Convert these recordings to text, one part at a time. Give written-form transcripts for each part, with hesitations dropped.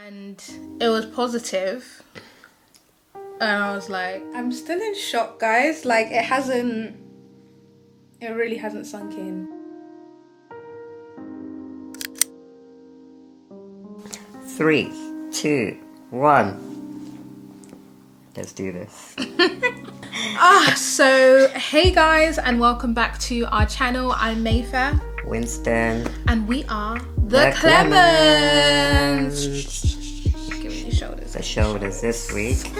and it was positive. And I was like, I'm still in shock, guys. Like, it really hasn't sunk in. 3, 2, 1. Let's do this. So hey guys, and welcome back to our channel. I'm Mayfair. Winston. And we are the Clements. Give me your shoulders. The shoulders this week.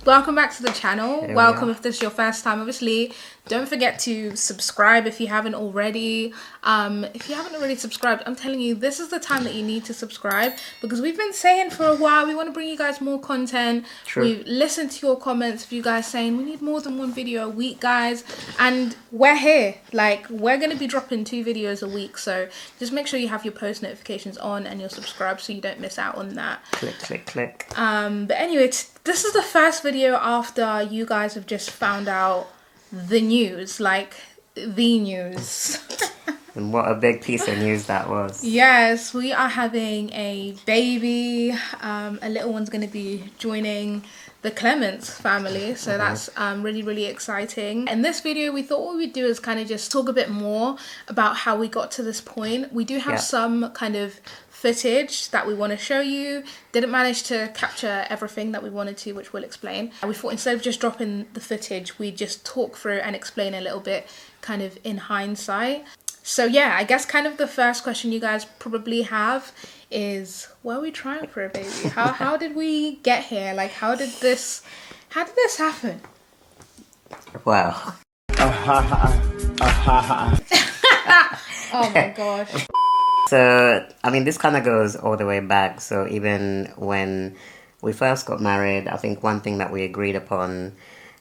Welcome back to the channel. Welcome if this is your first time. Obviously, don't forget to subscribe if you haven't already. If you haven't already subscribed, I'm telling you, this is the time that you need to subscribe, because we've been saying for a while we want to bring you guys more content. True. We've listened to your comments of you guys saying we need more than one video a week, guys, and we're here. Like, we're going to be dropping 2 videos a week, so just make sure you have your post notifications on and you're subscribed so you don't miss out on that. Click, click, click. But anyway, this is the first video after you guys have just found out the news, like the news. And what a big piece of news that was. Yes, we are having a baby. A little one's going to be joining the Clements family, so that's really, really exciting. In this video, we thought what we'd do is kind of just talk a bit more about how we got to this point. We do have some kind of footage that we want to show you. Didn't manage to capture everything that we wanted to, which we'll explain. We thought instead of just dropping the footage, we'd just talk through and explain a little bit kind of in hindsight. So yeah, I guess kind of the first question you guys probably have is, were we trying for a baby? How did we get here? Like, how did this happen? Wow. Oh my gosh. So, I mean, this kind of goes all the way back. So even when we first got married, I think one thing that we agreed upon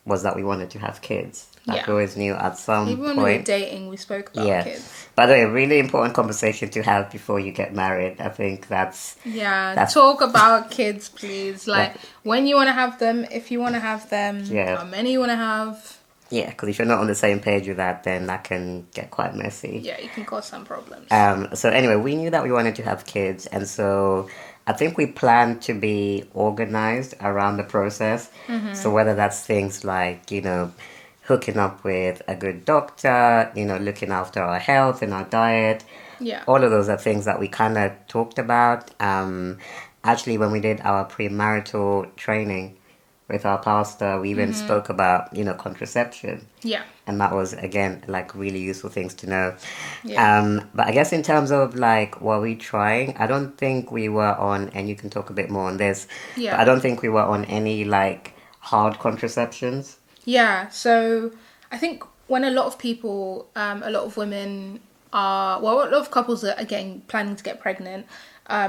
was that we wanted to have kids. Like, we always knew at some point. Even when we were dating, we spoke about kids. By the way, really important conversation to have before you get married. I think that's... talk about kids, please. Like, when you want to have them, if you want to have them, how many you want to have. Yeah, because if you're not on the same page with that, then that can get quite messy. Yeah, it can cause some problems. So anyway, we knew that we wanted to have kids, and so I think we planned to be organized around the process. So whether that's things like, you know, hooking up with a good doctor, you know, looking after our health and our diet. Yeah. All of those are things that we kind of talked about. Actually, when we did our premarital training with our pastor, we even spoke about, you know, contraception. Yeah. And that was, again, like, really useful things to know. Yeah. But I guess in terms of, like, were we trying? I don't think we were on, and you can talk a bit more on this, but I don't think we were on any, like, hard contraceptions. Yeah, so I think when a lot of people, a lot of women are, a lot of couples are, again, planning to get pregnant,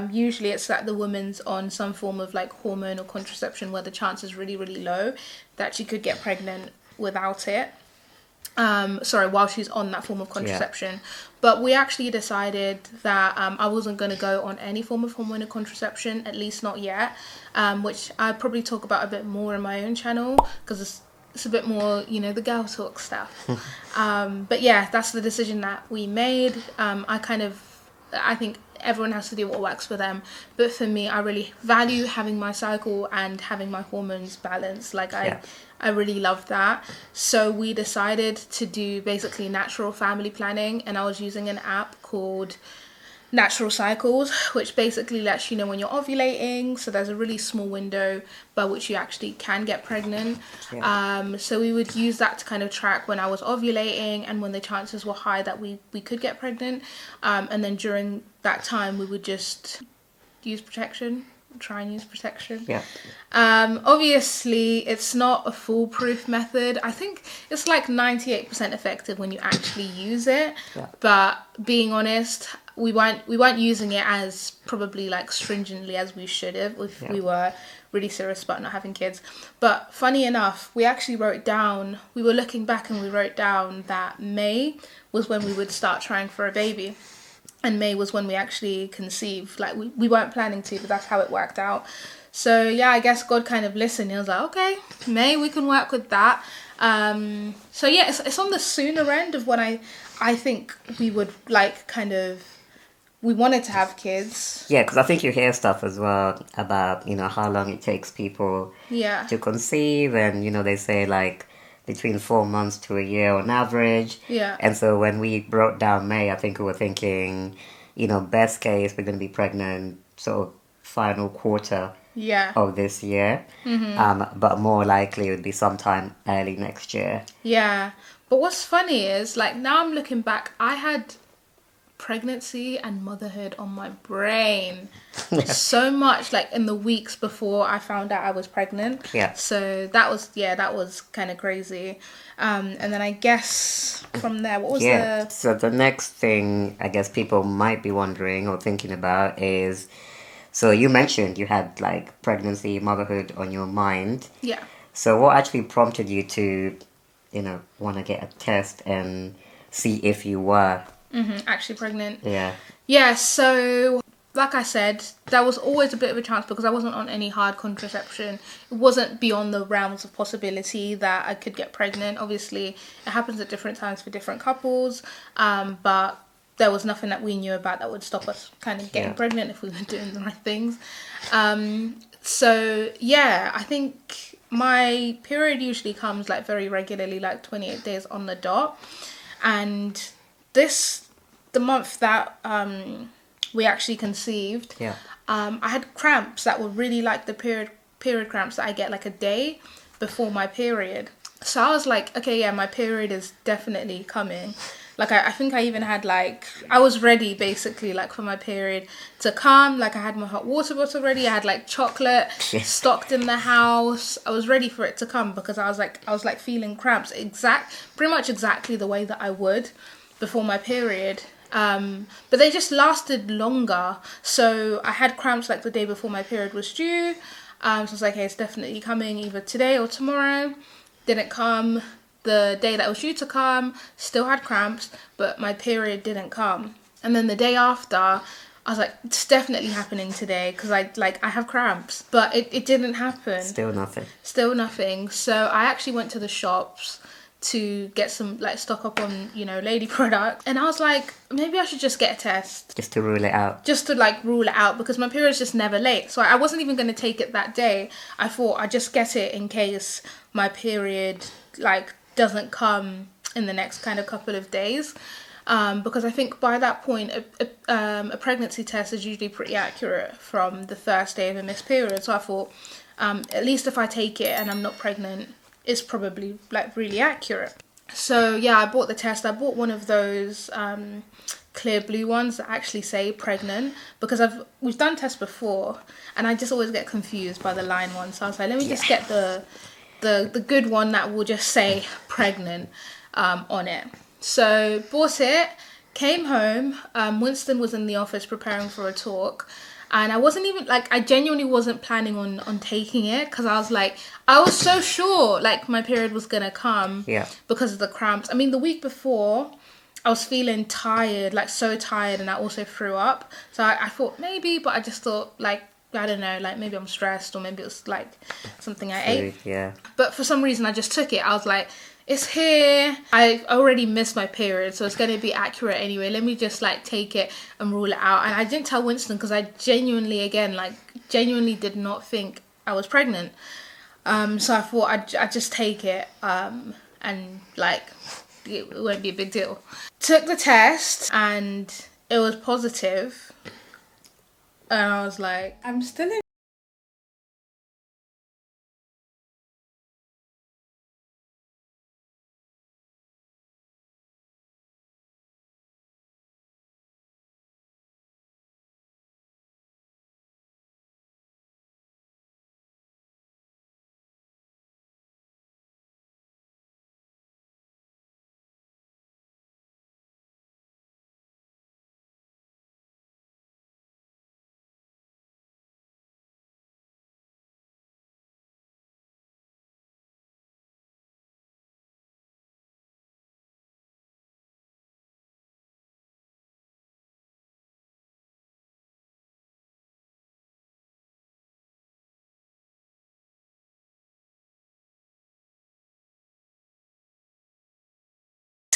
usually it's that the woman's on some form of like hormonal contraception where the chance is really, really low that she could get pregnant without it. While she's on that form of contraception. Yeah. But we actually decided that I wasn't going to go on any form of hormonal contraception, at least not yet, which I'd probably talk about a bit more in my own channel, because it's a bit more, you know, the girl talk stuff. But yeah, that's the decision that we made. I think everyone has to do what works for them. But for me, I really value having my cycle and having my hormones balanced. Like, I really love that. So we decided to do basically natural family planning. And I was using an app called Natural Cycles, which basically lets you know when you're ovulating. So there's a really small window by which you actually can get pregnant. So we would use that to kind of track when I was ovulating and when the chances were high that we could get pregnant. And then during that time, we would just use protection. Try and use protection. Obviously, it's not a foolproof method. I think it's like 98% effective when you actually use it. But being honest, we weren't using it as probably like stringently as we should have if we were really serious about not having kids. But funny enough, we actually wrote down, we were looking back and we wrote down that May was when we would start trying for a baby. And May was when we actually conceived. Like, we weren't planning to, but that's how it worked out. So yeah, I guess God kind of listened. He was like, okay, May, we can work with that. So yeah, it's on the sooner end of when I think we would like kind of we wanted to have kids. Yeah, because I think you hear stuff as well about, how long it takes people Yeah. to conceive, and, they say like between 4 months to a year on average. Yeah. And so when we brought down May, I think we were thinking, best case, we're going to be pregnant sort of final quarter Yeah. of this year. But more likely it would be sometime early next year. Yeah. But what's funny is, like, now I'm looking back, I had pregnancy and motherhood on my brain so much, like in the weeks before I found out I was pregnant. Yeah. So that was kind of crazy. And then I guess from there, what was So the next thing I guess people might be wondering or thinking about is, so you mentioned you had like pregnancy, motherhood on your mind. Yeah. So what actually prompted you to, want to get a test and see if you were Actually pregnant? Yeah. Yeah, so like I said, there was always a bit of a chance because I wasn't on any hard contraception. It wasn't beyond the realms of possibility that I could get pregnant. Obviously, it happens at different times for different couples, but there was nothing that we knew about that would stop us kind of getting pregnant if we were doing the right things. So yeah, I think my period usually comes like very regularly, like 28 days on the dot. And the month that we actually conceived, I had cramps that were really like the period cramps that I get like a day before my period. So I was like, okay, yeah, my period is definitely coming. Like, I think I even had like, I was ready basically like for my period to come. Like, I had my hot water bottle ready. I had like chocolate stocked in the house. I was ready for it to come because I was like feeling cramps pretty much exactly the way that I would before my period. But they just lasted longer. So I had cramps like the day before my period was due. So I was like, hey, it's definitely coming either today or tomorrow. Didn't come. The day that I was due to come, still had cramps, but my period didn't come. And then the day after, I was like, it's definitely happening today because I have cramps. But it didn't happen. Still nothing. Still nothing. So I actually went to the shops to get some, like, stock up on, lady products. And I was like, maybe I should just get a test. Just to rule it out. Just to, like, rule it out because my period's just never late. So I wasn't even going to take it that day. I thought I'd just get it in case my period, like, doesn't come in the next kind of couple of days. Because I think by that point, a pregnancy test is usually pretty accurate from the first day of a missed period. So I thought, at least if I take it and I'm not pregnant, it's probably like really accurate. So yeah, I bought the test. I bought one of those clear blue ones that actually say pregnant because we've done tests before and I just always get confused by the line one. So I was like, let me just get the good one that will just say pregnant on it. So bought it, came home. Winston was in the office preparing for a talk. And I wasn't even, like, I genuinely wasn't planning on taking it because I was so sure, like, my period was going to come because of the cramps. I mean, the week before, I was feeling tired, like, so tired, and I also threw up. So I thought maybe, but I just thought, like, I don't know, like, maybe I'm stressed or maybe it was, like, something I ate. Yeah. But for some reason, I just took it. I was like, it's here. I already missed my period, so it's going to be accurate anyway. Let me just, like, take it and rule it out. And I didn't tell Winston because I genuinely did not think I was pregnant. So I thought I'd just take it and, like, it won't be a big deal. Took the test and it was positive. And I was like, I'm still in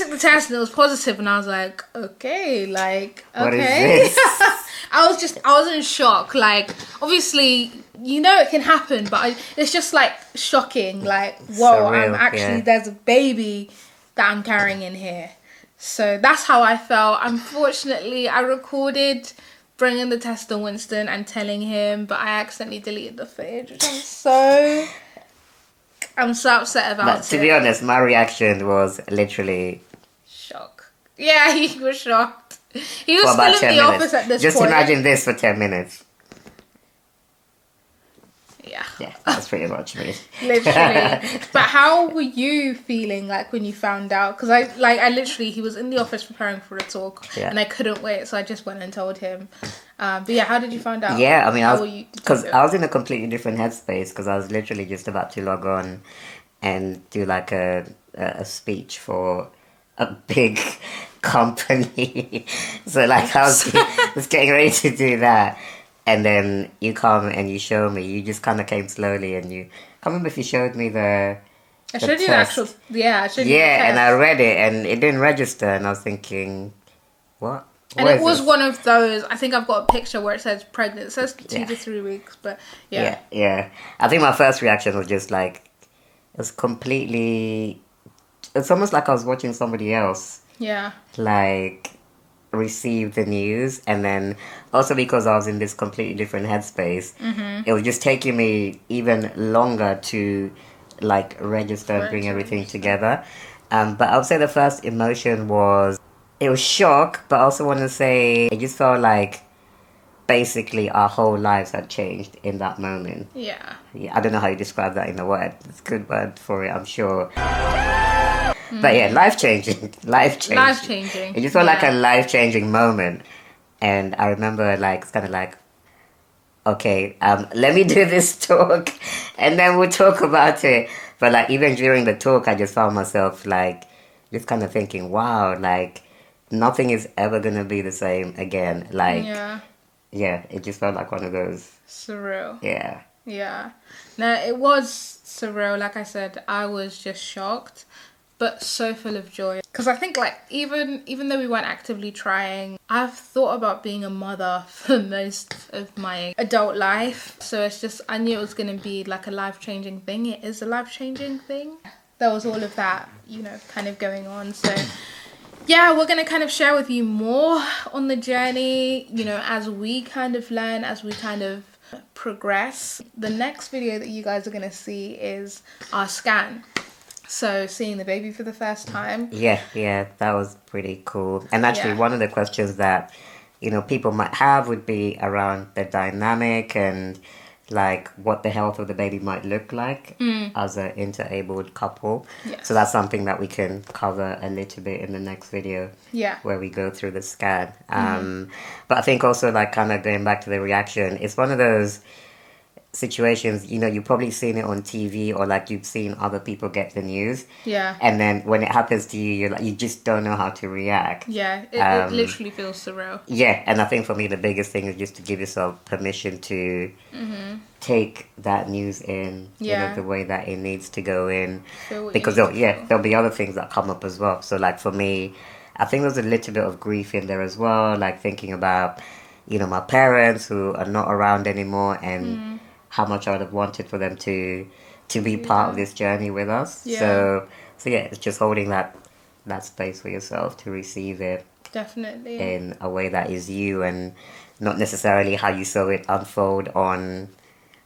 took the test and it was positive, and I was like, okay, like, okay. What is this? I was in shock. Like, obviously, you know it can happen, but it's just like shocking. Like, whoa, Surreal, there's a baby that I'm carrying in here. So that's how I felt. Unfortunately, I recorded bringing the test to Winston and telling him, but I accidentally deleted the footage, which I'm so upset about. But to be honest, my reaction was literally shock. Yeah, he was shocked. He was still in the office at this point. Just imagine this for 10 minutes. Yeah, that's pretty much me. Literally. But how were you feeling like when you found out? Because I literally, he was in the office preparing for the talk, and I couldn't wait, so I just went and told him. But yeah, how did you find out? Yeah, I mean, I was in a completely different headspace, because I was literally just about to log on and do like a speech for a big company. So like I was getting ready to do that. And then you come and you show me. You just kind of came slowly, and I can't remember if you showed me the I showed you the actual... Yeah, I showed you the test. test. And I read it, and it didn't register. And I was thinking, what? And it was one of those... I think I've got a picture where it says pregnant. It says 2 to 3 weeks, but yeah. Yeah. I think my first reaction was just like... It was completely... It's almost like I was watching somebody else. Yeah. Like... receive the news, and then also because I was in this completely different headspace, it was just taking me even longer to like register and bring everything together. But I would say the first emotion was, it was shock, but I also want to say it just felt like basically our whole lives had changed in that moment. Yeah, I don't know how you describe that in a word. It's a good word for it, I'm sure. But yeah, life-changing. It just felt like a life-changing moment. And I remember like, it's kind of like, okay, let me do this talk and then we'll talk about it. But like, even during the talk, I just found myself like, just kind of thinking, wow, like nothing is ever going to be the same again. Like, yeah, it just felt like one of those. Surreal. Yeah. No, it was surreal. Like I said, I was just shocked, but so full of joy. Because I think like even though we weren't actively trying, I've thought about being a mother for most of my adult life. So it's just, I knew it was going to be like a life-changing thing. It is a life-changing thing. There was all of that, kind of going on. So yeah, we're going to kind of share with you more on the journey, as we kind of learn, as we kind of progress. The next video that you guys are going to see is our scan. So seeing the baby for the first time. Yeah, that was pretty cool. And actually one of the questions that, people might have would be around the dynamic and like what the health of the baby might look like as an interabled couple. Yes. So that's something that we can cover a little bit in the next video. Yeah. Where we go through the scan. But I think also like kind of going back to the reaction, it's one of those situations, you've probably seen it on TV or like you've seen other people get the news. Yeah. And then when it happens to you, you're like, you just don't know how to react. Yeah, it literally feels surreal. Yeah, and I think for me the biggest thing is just to give yourself permission to take that news in the way that it needs to go in. Because there'll be other things that come up as well. So like for me, I think there's a little bit of grief in there as well, like thinking about, my parents who are not around anymore and how much I would have wanted for them to be part of this journey with us. Yeah. So yeah, it's just holding that space for yourself to receive it. Definitely. In a way that is you and not necessarily how you saw it unfold on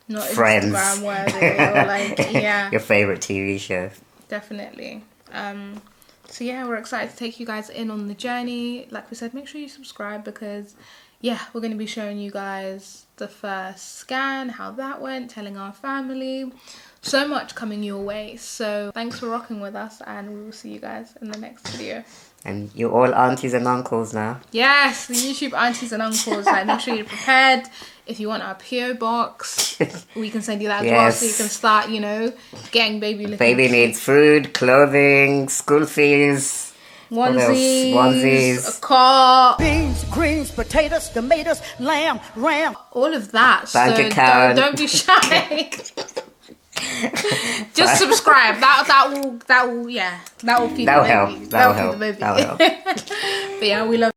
not Friends. Instagram worthy or like, your favorite TV show. Definitely. So yeah, we're excited to take you guys in on the journey. Like we said, make sure you subscribe because we're going to be showing you guys the first scan, how that went, telling our family. So much coming your way. So thanks for rocking with us and we will see you guys in the next video. And you're all aunties and uncles now. Yes, the YouTube aunties and uncles. Like, make sure you're prepared. If you want our PO box, we can send you that as well so you can start, getting baby little. Baby needs food, clothing, school fees. Onesies, a car, beans, greens, potatoes, tomatoes, lamb, ram, all of that. Bank account. Don't be shy. Just subscribe. That will feed That'll the baby. help. That'll help. feed the baby. That'll help. But yeah, we love